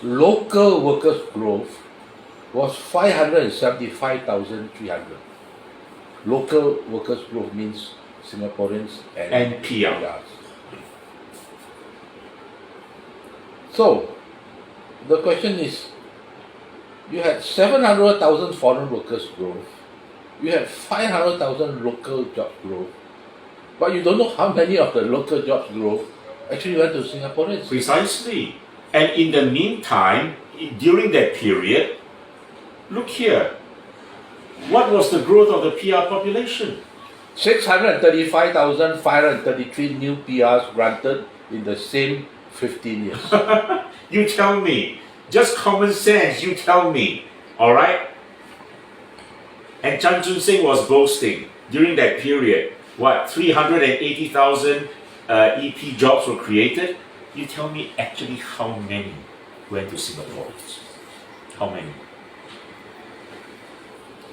local workers' growth was 575,300. Local workers' growth means Singaporeans And PR. PRs. So, the question is, you had 700,000 foreign workers growth, you had 500,000 local job growth, but you don't know how many of the local jobs growth actually went to Singaporeans. Precisely. And in the meantime, during that period, look here, what was the growth of the PR population? 635,533 new PRs granted in the same 15 years. You tell me, just common sense, you tell me, alright? And Chan Chun Sing was boasting during that period, what, 380,000 EP jobs were created? You tell me actually how many went to Singaporeans? How many?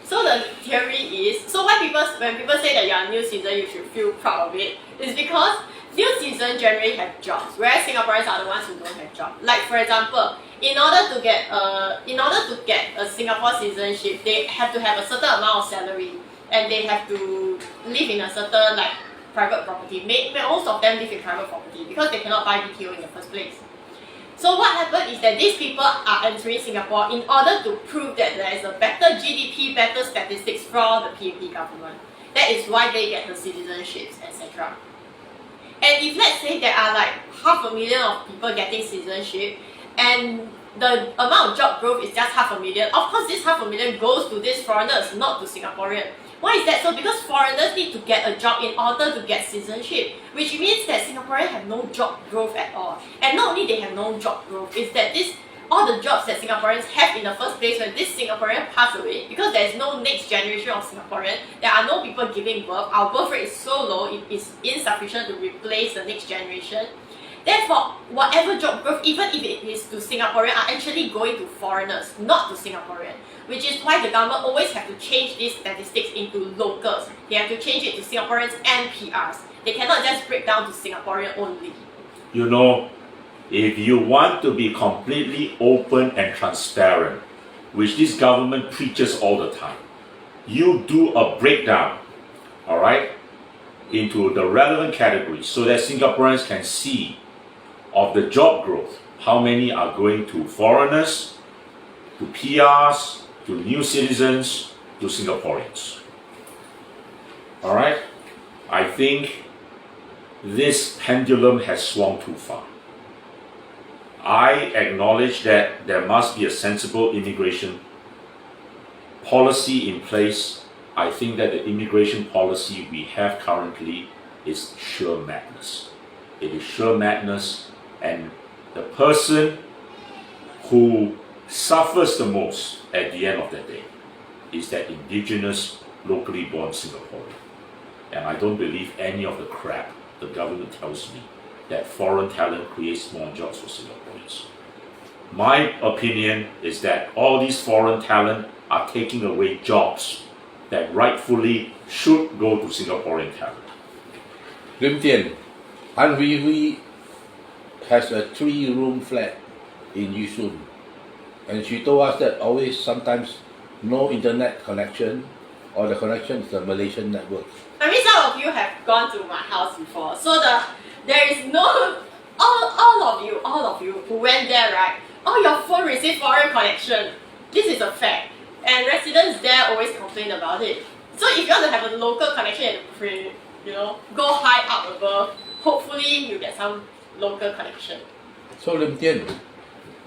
So the theory is, so when people say that you're a new citizen, you should feel proud of it, is because new citizens generally have jobs, whereas Singaporeans are the ones who don't have jobs. Like for example, in order to get a Singapore citizenship, they have to have a certain amount of salary, and they have to live in a certain like private property. Most of them live in private property because they cannot buy BTO in the first place. So what happened is that these people are entering Singapore in order to prove that there is a better GDP, better statistics from the PAP government. That is why they get the citizenships, etc. And if let's say there are like 500,000 of people getting citizenship, and the amount of job growth is just 500,000, of course this 500,000 goes to these foreigners, not to Singaporeans. Why is that so? Because foreigners need to get a job in order to get citizenship, which means that Singaporeans have no job growth at all. And not only they have no job growth, is that all the jobs that Singaporeans have in the first place when this Singaporean pass away, because there is no next generation of Singaporean, there are no people giving birth, our birth rate is so low, it is insufficient to replace the next generation. Therefore, whatever job growth, even if it is to Singaporean, are actually going to foreigners, not to Singaporean. Which is why the government always have to change these statistics into locals. They have to change it to Singaporeans and PRs. They cannot just break down to Singaporean only. You know, if you want to be completely open and transparent, which this government preaches all the time, you do a breakdown, alright, into the relevant categories so that Singaporeans can see of the job growth, how many are going to foreigners, to PRs, to new citizens, to Singaporeans. Alright? I think this pendulum has swung too far. I acknowledge that there must be a sensible immigration policy in place. I think that the immigration policy we have currently is sheer madness. It is sheer madness, and the person who suffers the most at the end of the day is that indigenous, locally born Singaporean. And I don't believe any of the crap the government tells me that foreign talent creates more jobs for Singaporeans. My opinion is that all these foreign talent are taking away jobs that rightfully should go to Singaporean talent. Lim Tian, Hui Hui has a 3-room flat in Yishun. And she told us that always sometimes no internet connection, or the connection is the Malaysian network. I mean, some of you have gone to my house before, so there is no, all of you who went there, right? Oh, your phone received foreign connection. This is a fact. And residents there always complain about it. So if you want to have a local connection and go high up above, hopefully you get some local connection. So Lim Tian,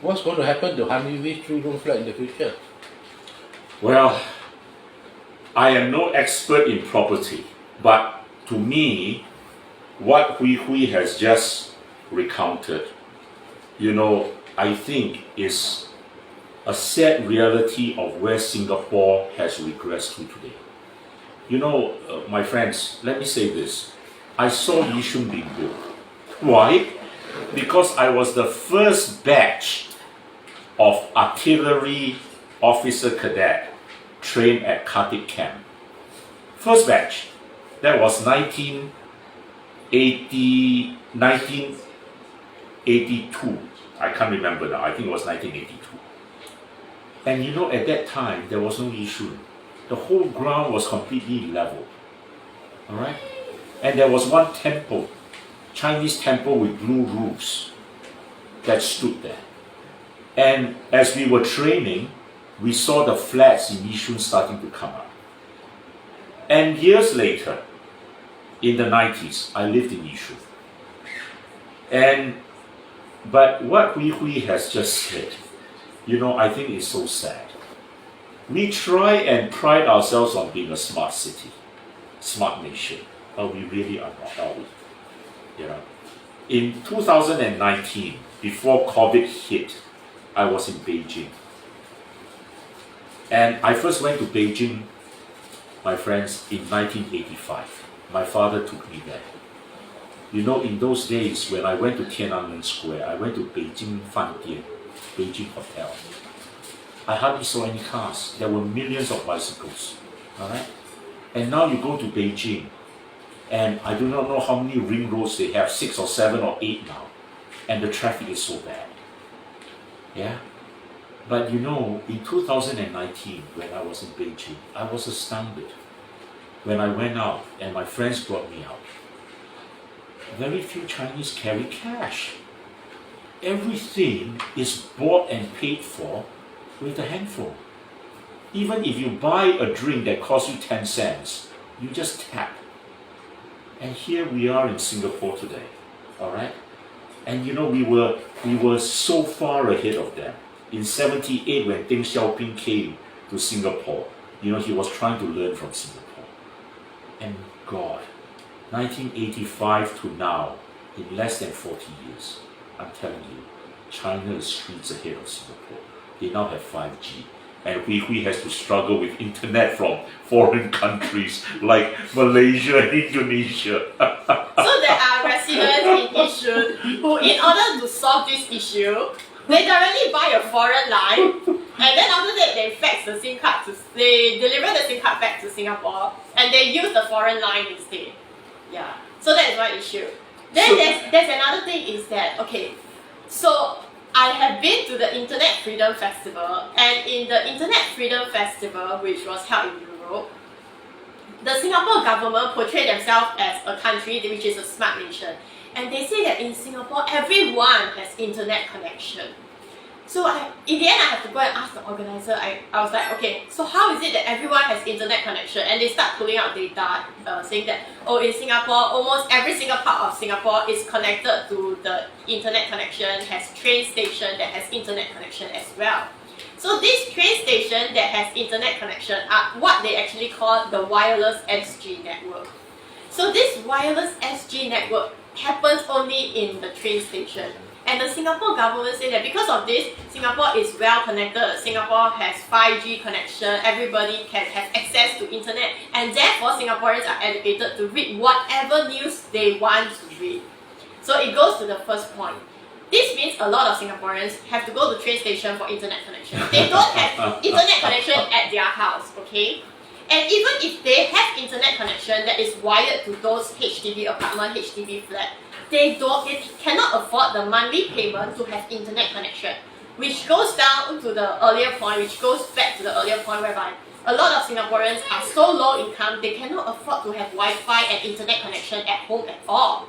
what's going to happen to Hui Hui's 3-room flat in the future? Well, I am no expert in property, but to me, what Hui Hui has just recounted, I think is a sad reality of where Singapore has regressed to today. My friends, let me say this. I saw Yishun being built. Why? Because I was the first batch of artillery officer cadet trained at Khatib camp. First batch. That was 1982. I can't remember now. I think it was 1982. And you know, at that time, there was no issue. The whole ground was completely level. All right? And there was one temple, Chinese temple with blue roofs, that stood there. And as we were training, we saw the flats in Yishun starting to come up. And years later, in the 90s, I lived in Yishun. But what Hui Hui has just said, you know, I think is so sad. We try and pride ourselves on being a smart city, smart nation, but we really are not, are we? You know, in 2019, before COVID hit, I was in Beijing. And I first went to Beijing, my friends, in 1985. My father took me there. You know, in those days, when I went to Tiananmen Square, I went to Beijing Fandian, Beijing Hotel. I hardly saw any cars. There were millions of bicycles. All right? And now you go to Beijing, and I do not know how many ring roads they have, 6 or 7 or 8 now. And the traffic is so bad. Yeah? But you know, in 2019, when I was in Beijing, I was astounded. When I went out, and my friends brought me out, very few Chinese carry cash. Everything is bought and paid for with a handphone. Even if you buy a drink that costs you 10 cents, you just tap. And here we are in Singapore today, all right? And you know, we were so far ahead of them. In 78, when Deng Xiaoping came to Singapore, you know, he was trying to learn from Singapore. And God, 1985 to now, in less than 40 years, I'm telling you, China is streets ahead of Singapore. They now have 5G. And Hui Hui has to struggle with internet from foreign countries like Malaysia and Indonesia. So there are residents in Yishun who, in order to solve this issue, they directly buy a foreign line, and then after that they fax the SIM card they deliver the SIM card back to Singapore, and they use the foreign line instead. Yeah. So that is one issue. Then there's another thing is that, okay, so I have been to the Internet Freedom Festival, and in the Internet Freedom Festival, which was held in Europe, the Singapore government portrayed themselves as a country which is a smart nation. And they say that in Singapore, everyone has internet connection. So in the end, I have to go and ask the organizer. I was like, okay, so how is it that everyone has internet connection? And they start pulling out data saying that, oh, in Singapore, almost every single part of Singapore is connected to the internet connection, has train station that has internet connection as well. So this train station that has internet connection are what they actually call the wireless SG network. So this wireless SG network happens only in the train station. And the Singapore government say that because of this, Singapore is well connected. Singapore has 5G connection, everybody can have access to internet, and therefore Singaporeans are educated to read whatever news they want to read. So it goes to the first point. This means a lot of Singaporeans have to go to train station for internet connection. They don't have internet connection at their house, okay? And even if they have internet connection that is wired to those HDB apartment, HDB flat, they cannot afford the monthly payment to have internet connection, which goes down to the earlier point, which goes back to the earlier point whereby a lot of Singaporeans are so low income, they cannot afford to have Wi-Fi and internet connection at home at all.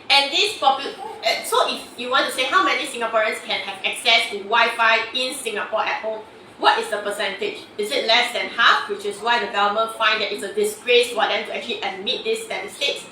And so if you want to say how many Singaporeans can have access to Wi-Fi in Singapore at home, what is the percentage? Is it less than half, which is why the government find that it's a disgrace for them to actually admit these statistics?